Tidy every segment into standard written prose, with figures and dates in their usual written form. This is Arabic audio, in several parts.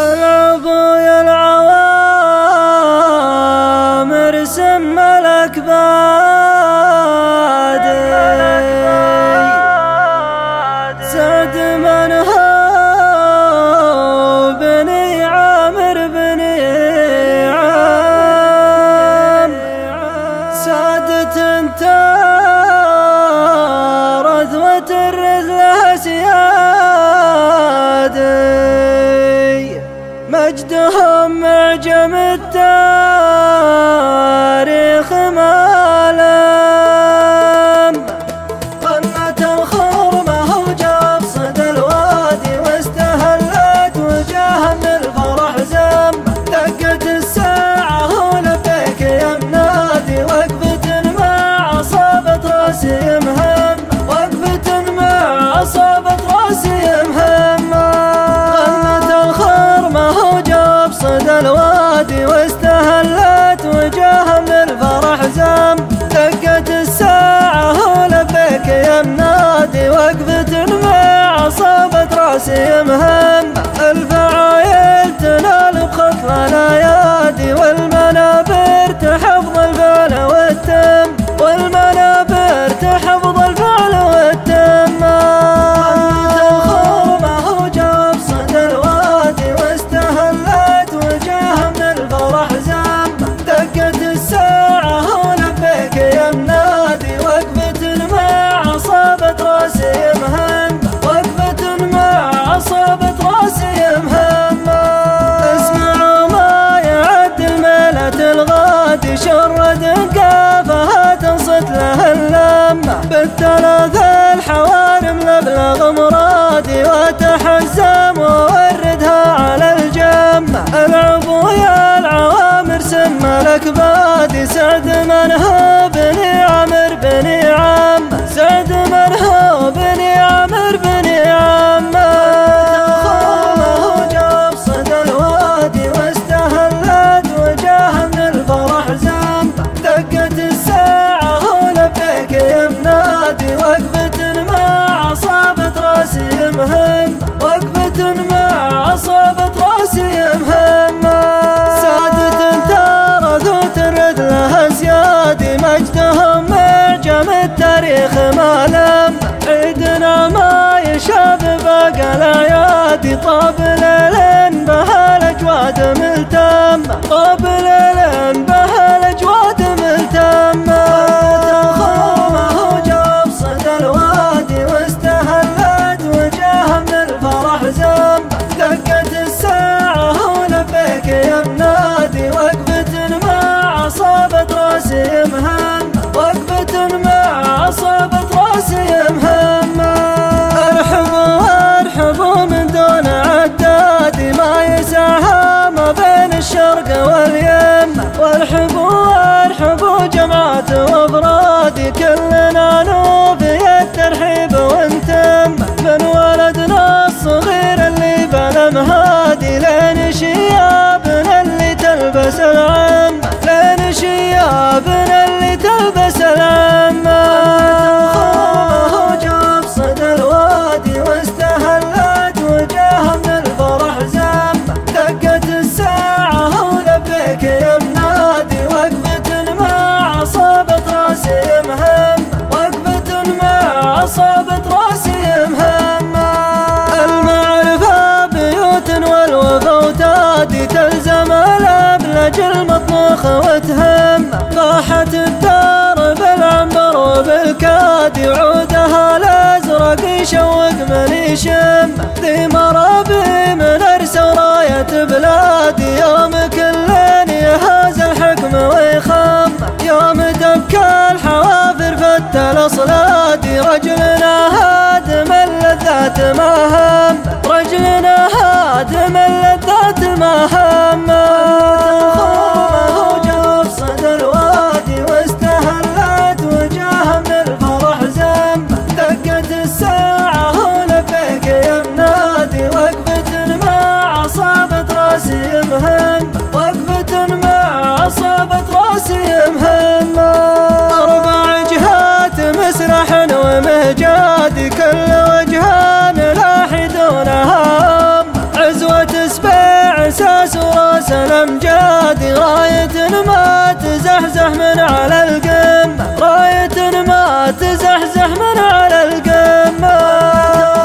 العبو يا العوامر سم الأكبادي سعد من هو بني عامر بني عام سعدة تارث وترث لها سيادي مجدهم معجم التاريخ مالم قنة الخرمة وجاب صدى الوادي واستهلت وجاه من الفرح زم دقت الساعة ولبيك يا منادي وقفة مع عصابة راسي مهم وقفة مع عصابة راسي مهم صدى الوادي واستهلت وجاه من الفرح زم دقت الساعة ولبيك يا منادي وقفة مع عصابة راسي مهم الفعايل تنال بخطل الايادي والمنابر تحفظ الفعل والتم والمنابر تحفظ الفعل والتم شرد قافها تنصت لها اللمة بالثلاث الحوارم لبلغ مرادي وتحزم ووردها على الجمة العبو يا العوامر سم الأكبادي سعد من هو بني عامر بني عم سعد من هو بني عامر بني عم وجاب صدى الوادي واستهلت وجاه من الفرح زم دقت الساعة ولبيك يا منادي وقفة مع عصابة راسي مهم وقفة مع عصابة راسي مهم سادة تارث وترث لها سيادي مجدهم معجم التاريخ مالم عيدنا ما يشاب باقى الاعيادي طاب ليل بها الاجواد ملتم طاب ليل بها الاجواد ملتم وجاب صدى الوادي واستهلت وجاه من الفرح زم دقت الساعة ولبيك يا منادي وقفة مع عصابة راسي مهم وقفة مع عصابة راسي مهم ارحبوا من دون عدادي ما يسعها ما بين الشرق واليم وارحبوا جماعة وافرادي كلنا نوفي الترحيب وانتم من ولدنا الصغير اللي بالمهادي لين شيابنا اللي تلبس العم لين شيابنا اللي تلبس العم وجاب صدى الوادي واستهلت وجاه من الفرح زم دقت الساعة ولبيك يا منادي وقفة مع عصابة راسي مهم وقفة مع عصابة راسي مهم المعرفة بيوت والوفا وتادي تلزم الأبلج المطبوخ وتهم طاحت الدار بالعنبر وبالكادي وعودها الأزرق يشوق من يشم ذي مرابي من أرسى وراية بلادي يوم كلين يهاز الحكم ويخم يوم تبكى الحوافر فت الأصلادي رجلنا هادم اللذات ما هم رجلنا هادم اللذات ما هم وجاب صدى الوادي واستهلت وجاه من الفرح زم دقت الساعة ولبيك يا منادي وقفة مع عصابة راسي مهم وقفة مع عصابة راسي مهم أربع جهات مسرح ومهجاد كل وجهان لاحدونها عزوة سبيع عرس الأمجاد، راية ما تزحزح من على القمة، راية ما تزحزح من على القمة.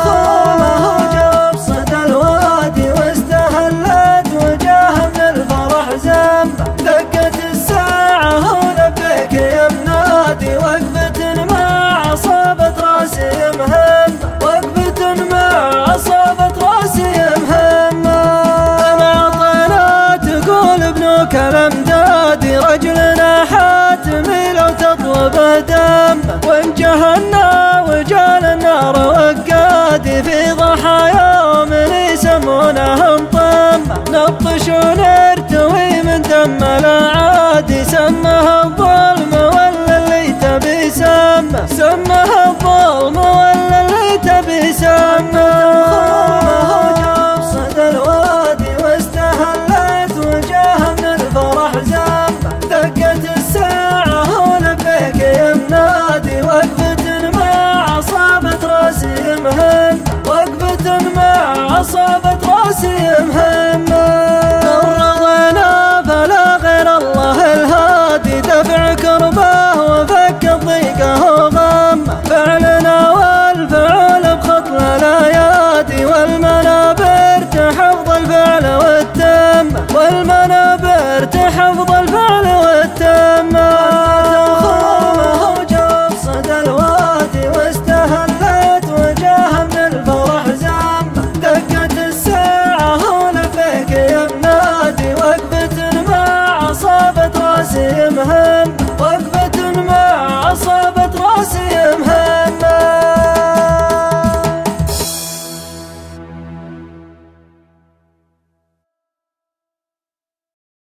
خيمه وجاب صدى الوادي واستهلت وجاها من الفرح زمة، دقت الساعة ولبيك يا منادي، وقفة مع عصابة راسي مهمة، وقفة مع عصابة راسي مهمة. معطينا تقول ابنك الأمجادي، رجلنا حاتمي لو تطلبه دمه، وإن جهلنا وجال النار وقادي، في ضحايا يوم يسمونهم طمة، نبطش ونرتوي من دم الأعادي، سمها الظلم ولا اللي تبي سمه، سمها الظلم ولا اللي تبي سمه. وجاب صدى الوادي واستهلت وجاها من الفرح زمه، دقت الساعة ولبيك يا منادي، وقفة مع عصابة راسي مهمة، وقفة مع عصابة راسي مهمة.